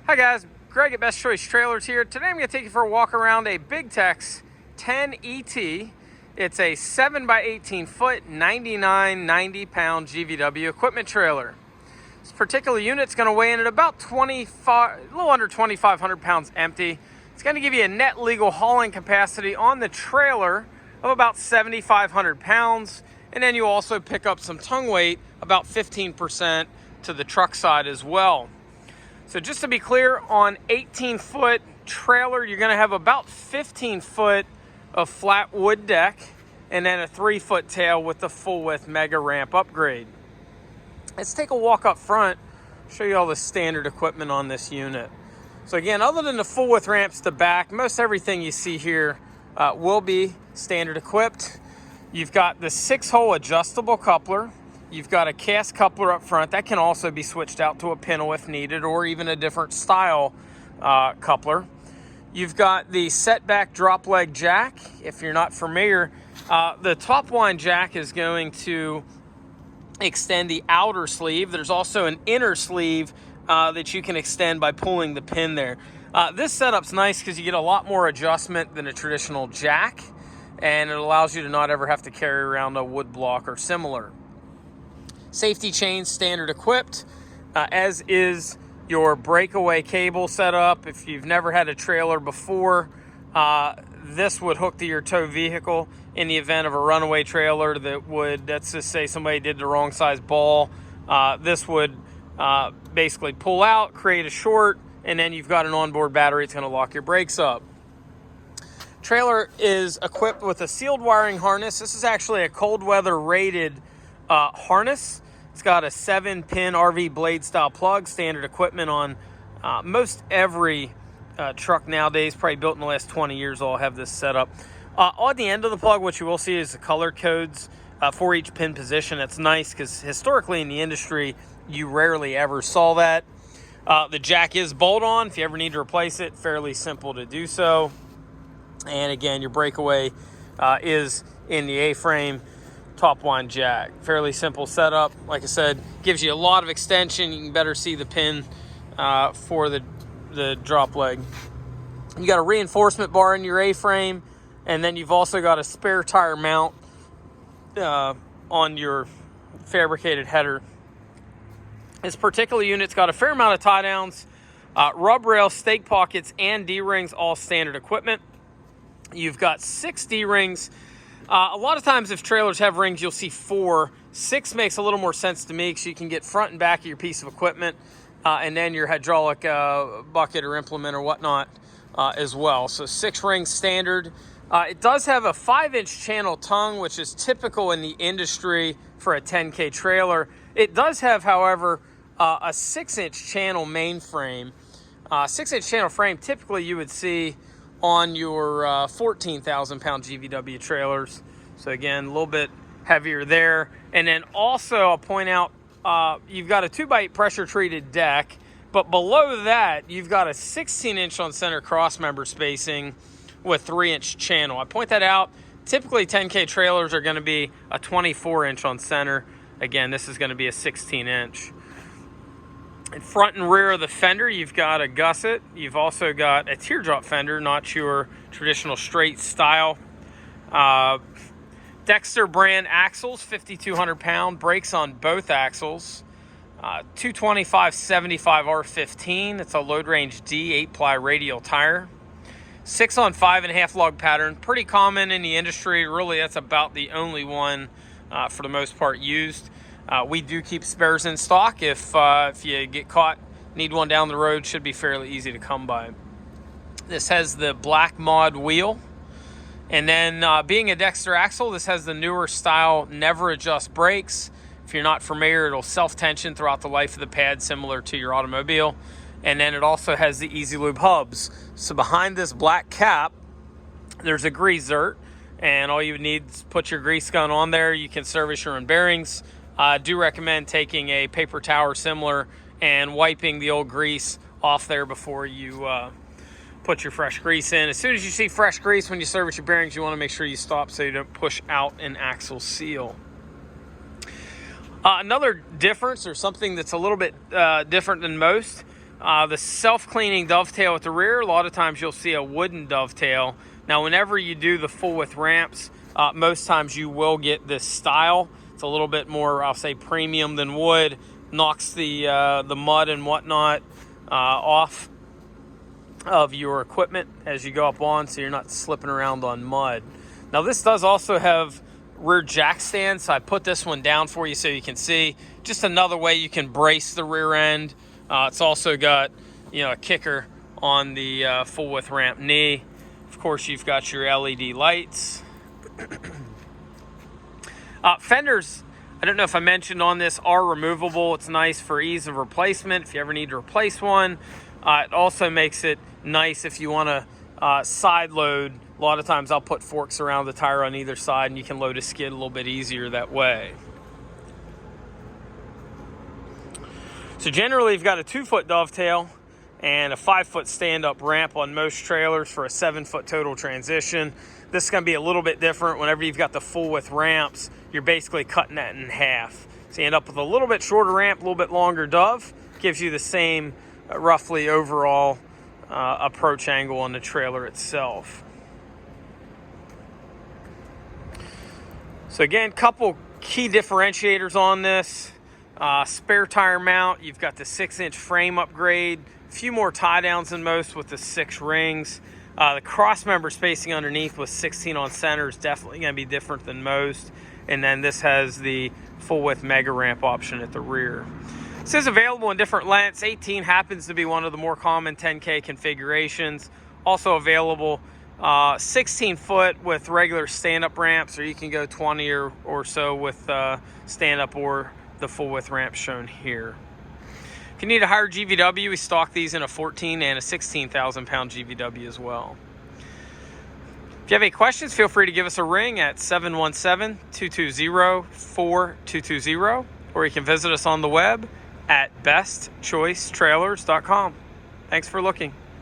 Hi guys, Greg at Best Choice Trailers here. Today I'm going to take you for a walk around a Big Tex 10ET. It's a 7x18 foot, 90 pound GVW equipment trailer. This particular unit's going to weigh in at about a little under 2,500 pounds empty. It's going to give you a net legal hauling capacity on the trailer of about 7,500 pounds. And then you also pick up some tongue weight, about 15% to the truck side as well. So just to be clear, on 18-foot trailer, you're going to have about 15 foot of flat wood deck and then a 3-foot tail with the full-width mega ramp upgrade. Let's take a walk up front, show you all the standard equipment on this unit. So again, other than the full-width ramps to back, most everything you see here will be standard equipped. You've got the 6-hole adjustable coupler. You've got a cast coupler up front that can also be switched out to a pintle if needed, or even a different style coupler. You've got the setback drop leg jack. If you're not familiar, the top line jack is going to extend the outer sleeve. There's also an inner sleeve that you can extend by pulling the pin there. This setup's nice because you get a lot more adjustment than a traditional jack, and it allows you to not ever have to carry around a wood block or similar. Safety chain standard equipped, as is your breakaway cable setup. If you've never had a trailer before, this would hook to your tow vehicle in the event of a runaway trailer that would, let's just say somebody did the wrong size ball. This would basically pull out, create a short, and then you've got an onboard battery. It's going to lock your brakes up. Trailer is equipped with a sealed wiring harness. This is actually a cold weather rated harness. It's got a 7-pin RV blade style plug, standard equipment on most every truck nowadays, probably built in the last 20 years, all have this setup. On the end of the plug, what you will see is the color codes for each pin position. That's nice because historically in the industry, you rarely ever saw that. The jack is bolt-on. If you ever need to replace it, fairly simple to do so. And again, your breakaway is in the A-frame top line jack. Fairly simple setup. Like I said, gives you a lot of extension. You can better see the pin for the drop leg. You got a reinforcement bar in your A-frame, and then you've also got a spare tire mount on your fabricated header. This particular unit's got a fair amount of tie downs, rub rail, stake pockets, and D-rings, all standard equipment. You've got 6 D-rings. A lot of times if trailers have rings, you'll see 4. 6 makes a little more sense to me because you can get front and back of your piece of equipment and then your hydraulic bucket or implement or whatnot as well. So 6 rings standard. It does have a 5-inch channel tongue, which is typical in the industry for a 10K trailer. It does have, however, a 6-inch channel main frame. 6-inch channel frame typically you would see on your 14,000 pound GVW trailers. So again, a little bit heavier there. And then also I'll point out, you've got a 2x8 pressure treated deck, but below that, you've got a 16-inch on center cross member spacing with 3-inch channel. I point that out. Typically 10K trailers are gonna be a 24-inch on center. Again, this is gonna be a 16-inch. In front and rear of the fender, you've got a gusset. You've also got a teardrop fender, not your traditional straight style. Dexter brand axles, 5,200 pound, brakes on both axles. 225/75 R15, it's a load range D 8-ply radial tire. 6 on 5.5 lug pattern, pretty common in the industry. Really, that's about the only one for the most part used. We do keep spares in stock. If you get caught, need one down the road, should be fairly easy to come by. This has the black mod wheel. And then being a Dexter axle, this has the newer style never adjust brakes. If you're not familiar, it'll self-tension throughout the life of the pad, similar to your automobile. And then it also has the Easy Lube hubs. So behind this black cap, there's a grease zert. And all you would need is put your grease gun on there. You can service your own bearings. I do recommend taking a paper towel or similar and wiping the old grease off there before you put your fresh grease in. As soon as you see fresh grease when you service your bearings, you want to make sure you stop so you don't push out an axle seal. Another difference, or something that's a little bit different than most, The self-cleaning dovetail at the rear, a lot of times you'll see a wooden dovetail. Now, whenever you do the full width ramps, most times you will get this style. It's a little bit more, I'll say, premium than wood. Knocks the mud and whatnot off of your equipment as you go up on, so you're not slipping around on mud. Now, this does also have rear jack stands, so I put this one down for you so you can see. Just another way you can brace the rear end. It's also got, a kicker on the full width ramp knee. Of course, you've got your LED lights. Fenders, I don't know if I mentioned on this, are removable. It's nice for ease of replacement if you ever need to replace one. It also makes it nice if you want to side load. A lot of times I'll put forks around the tire on either side, and you can load a skid a little bit easier that way. So generally, you've got a 2-foot dovetail and a 5-foot stand-up ramp on most trailers for a 7-foot total transition. This is going to be a little bit different. Whenever you've got the full width ramps, you're basically cutting that in half. So you end up with a little bit shorter ramp, a little bit longer dove. Gives you the same roughly overall approach angle on the trailer itself. So again, couple key differentiators on this. Spare tire mount, you've got the 6-inch frame upgrade, a few more tie downs than most with the 6 rings. The cross member spacing underneath with 16 on center is definitely going to be different than most. And then this has the full width mega ramp option at the rear. This is available in different lengths. 18 happens to be one of the more common 10K configurations. Also available 16 foot with regular stand-up ramps, or you can go 20 or so with stand-up or the full width ramp shown here. If you need a higher GVW, we stock these in a 14 and a 16,000 pound GVW as well. If you have any questions, feel free to give us a ring at 717-220-4220, or you can visit us on the web at bestchoicetrailers.com. Thanks for looking.